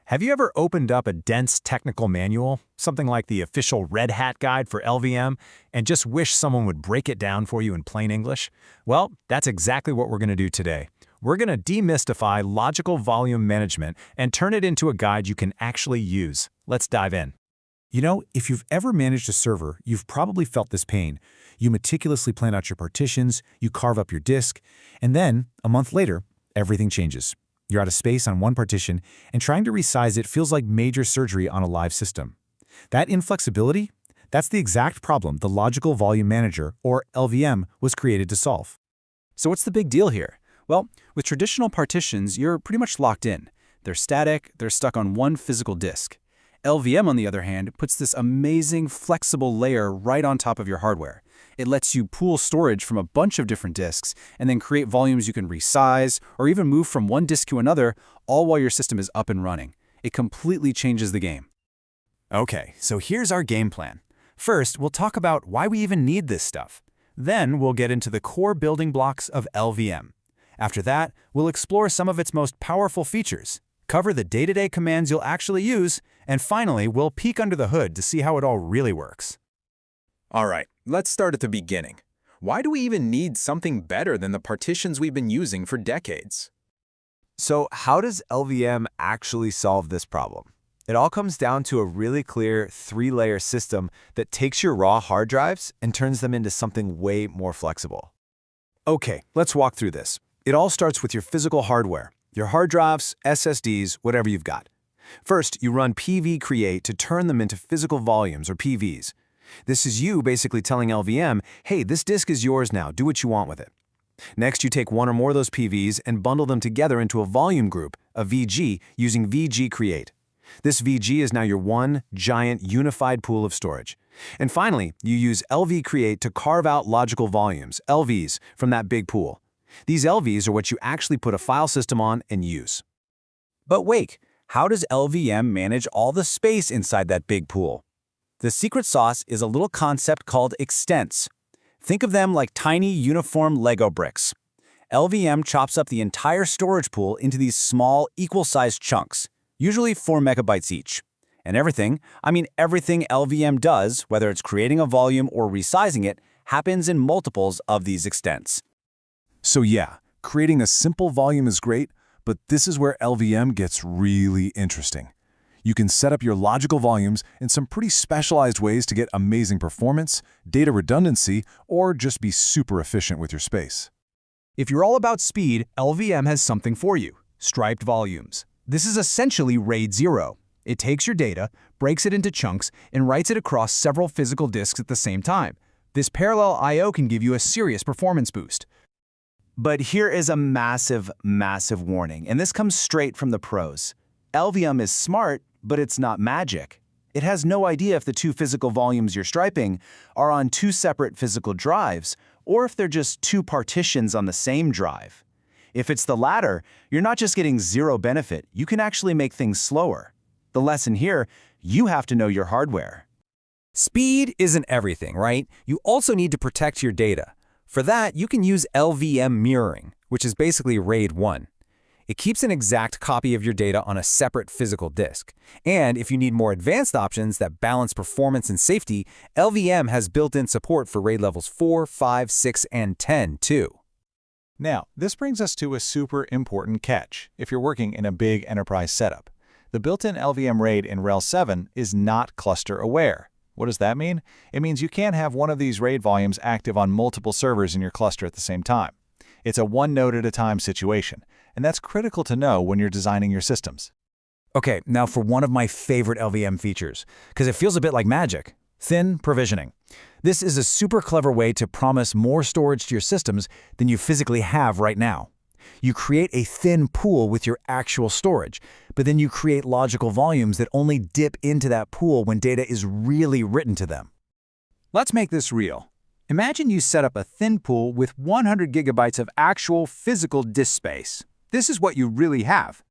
Have you ever opened up a dense technical manual, something like the official Red Hat guide for LVM, and just wish someone would break it down for you in plain English? Well, that's exactly what we're going to do today. We're going to demystify logical volume management and turn it into a guide you can actually use. Let's dive in. You know, if you've ever managed a server, you've probably felt this pain. You meticulously plan out your partitions, you carve up your disk, and then, a month later, everything changes. You're out of space on one partition, and trying to resize it feels like major surgery on a live system. That inflexibility? That's the exact problem the Logical Volume Manager, or LVM, was created to solve. So what's the big deal here? Well, with traditional partitions, you're pretty much locked in. They're static, they're stuck on one physical disk. LVM, on the other hand, puts this amazing, flexible layer right on top of your hardware. It lets you pool storage from a bunch of different disks and then create volumes you can resize or even move from one disk to another, all while your system is up and running. It completely changes the game. Okay, so here's our game plan. First, we'll talk about why we even need this stuff. Then we'll get into the core building blocks of LVM. After that, we'll explore some of its most powerful features, cover the day-to-day commands you'll actually use, and finally, we'll peek under the hood to see how it all really works. All right, let's start at the beginning. Why do we even need something better than the partitions we've been using for decades? So how does LVM actually solve this problem? It all comes down to a really clear three-layer system that takes your raw hard drives and turns them into something way more flexible. Okay, let's walk through this. It all starts with your physical hardware, your hard drives, SSDs, whatever you've got. First, you run pv_create to turn them into physical volumes, or PVs. This is you basically telling LVM, hey, this disk is yours now, do what you want with it. Next, you take one or more of those PVs and bundle them together into a volume group, a VG, using vg_create. This VG is now your one giant unified pool of storage. And finally, you use lv_create to carve out logical volumes, LVs, from that big pool. These LVs are what you actually put a file system on and use. But wait, how does LVM manage all the space inside that big pool? The secret sauce is a little concept called extents. Think of them like tiny, uniform Lego bricks. LVM chops up the entire storage pool into these small, equal-sized chunks, usually 4 megabytes each. And everything LVM does, whether it's creating a volume or resizing it, happens in multiples of these extents. So yeah, creating a simple volume is great, but this is where LVM gets really interesting. You can set up your logical volumes in some pretty specialized ways to get amazing performance, data redundancy, or just be super efficient with your space. If you're all about speed, LVM has something for you: striped volumes. This is essentially RAID 0. It takes your data, breaks it into chunks, and writes it across several physical disks at the same time. This parallel I/O can give you a serious performance boost. But here is a massive, massive warning, and this comes straight from the pros. LVM is smart, but it's not magic. It has no idea if the two physical volumes you're striping are on two separate physical drives, or if they're just two partitions on the same drive. If it's the latter, you're not just getting zero benefit, you can actually make things slower. The lesson here, you have to know your hardware. Speed isn't everything, right? You also need to protect your data. For that, you can use LVM mirroring, which is basically RAID 1. It keeps an exact copy of your data on a separate physical disk. And if you need more advanced options that balance performance and safety, LVM has built-in support for RAID levels 4, 5, 6, and 10 too. Now, this brings us to a super important catch if you're working in a big enterprise setup. The built-in LVM RAID in RHEL 7 is not cluster aware. What does that mean? It means you can't have one of these RAID volumes active on multiple servers in your cluster at the same time. It's a one node at a time situation, and that's critical to know when you're designing your systems. Okay, now for one of my favorite LVM features, because it feels a bit like magic: thin provisioning. This is a super clever way to promise more storage to your systems than you physically have right now. You create a thin pool with your actual storage, but then you create logical volumes that only dip into that pool when data is really written to them. Let's make this real. Imagine you set up a thin pool with 100 gigabytes of actual physical disk space. This is what you really have.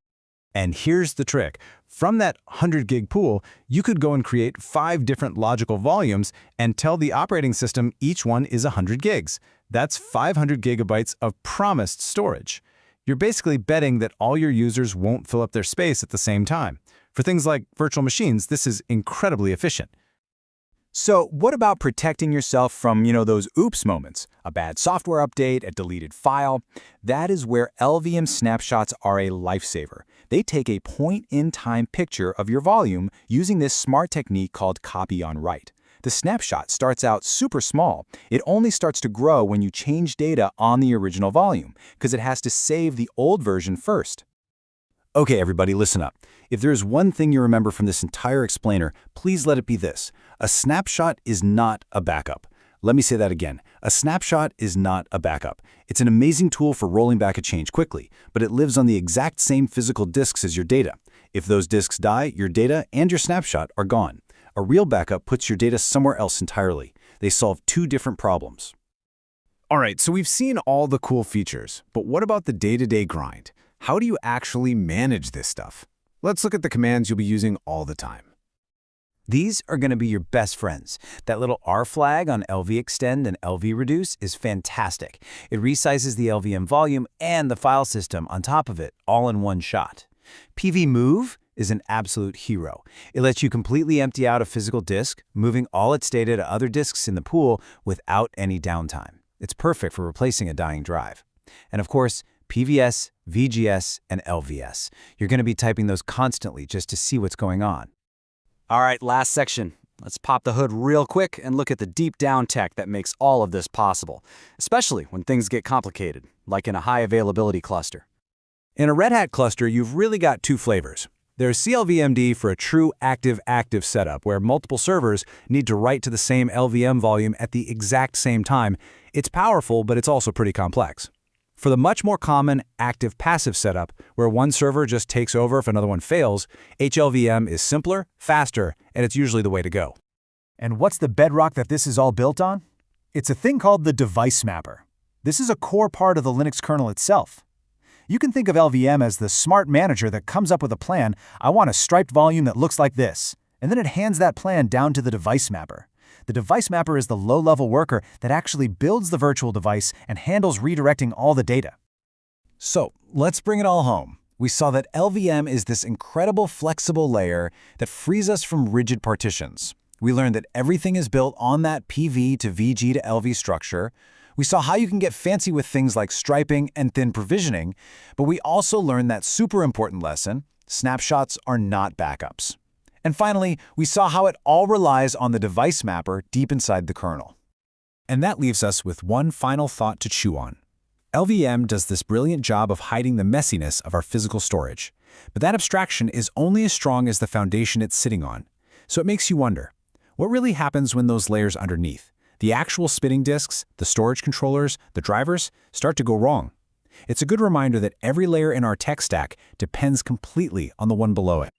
And here's the trick. From that 100 gig pool, you could go and create 5 different logical volumes and tell the operating system each one is 100 gigs. That's 500 gigabytes of promised storage. You're basically betting that all your users won't fill up their space at the same time. For things like virtual machines, this is incredibly efficient. So what about protecting yourself from, those oops moments? A bad software update, a deleted file? That is where LVM snapshots are a lifesaver. They take a point-in-time picture of your volume using this smart technique called copy on write. The snapshot starts out super small. It only starts to grow when you change data on the original volume, because it has to save the old version first. Okay, everybody, listen up. If there is one thing you remember from this entire explainer, please let it be this. A snapshot is not a backup. Let me say that again. A snapshot is not a backup. It's an amazing tool for rolling back a change quickly, but it lives on the exact same physical disks as your data. If those disks die, your data and your snapshot are gone. A real backup puts your data somewhere else entirely. They solve two different problems. All right, so we've seen all the cool features, but what about the day-to-day grind? How do you actually manage this stuff? Let's look at the commands you'll be using all the time. These are going to be your best friends. That little R flag on LV extend and LV reduce is fantastic. It resizes the LVM volume and the file system on top of it, all in one shot. PV move is an absolute hero. It lets you completely empty out a physical disk, moving all its data to other disks in the pool without any downtime. It's perfect for replacing a dying drive. And of course, PVS, VGS, and LVS. You're going to be typing those constantly just to see what's going on. All right, last section. Let's pop the hood real quick and look at the deep down tech that makes all of this possible, especially when things get complicated, like in a high availability cluster. In a Red Hat cluster, you've really got two flavors. There's CLVMD for a true active-active setup where multiple servers need to write to the same LVM volume at the exact same time. It's powerful, but it's also pretty complex. For the much more common active-passive setup, where one server just takes over if another one fails, HLVM is simpler, faster, and it's usually the way to go. And what's the bedrock that this is all built on? It's a thing called the device mapper. This is a core part of the Linux kernel itself. You can think of LVM as the smart manager that comes up with a plan. I want a striped volume that looks like this, and then it hands that plan down to the device mapper. The device mapper is the low-level worker that actually builds the virtual device and handles redirecting all the data. So let's bring it all home. We saw that LVM is this incredible flexible layer that frees us from rigid partitions. We learned that everything is built on that PV to VG to LV structure. We saw how you can get fancy with things like striping and thin provisioning, but we also learned that super important lesson: snapshots are not backups. And finally, we saw how it all relies on the device mapper deep inside the kernel. And that leaves us with one final thought to chew on. LVM does this brilliant job of hiding the messiness of our physical storage. But that abstraction is only as strong as the foundation it's sitting on. So it makes you wonder, what really happens when those layers underneath, the actual spinning disks, the storage controllers, the drivers, start to go wrong? It's a good reminder that every layer in our tech stack depends completely on the one below it.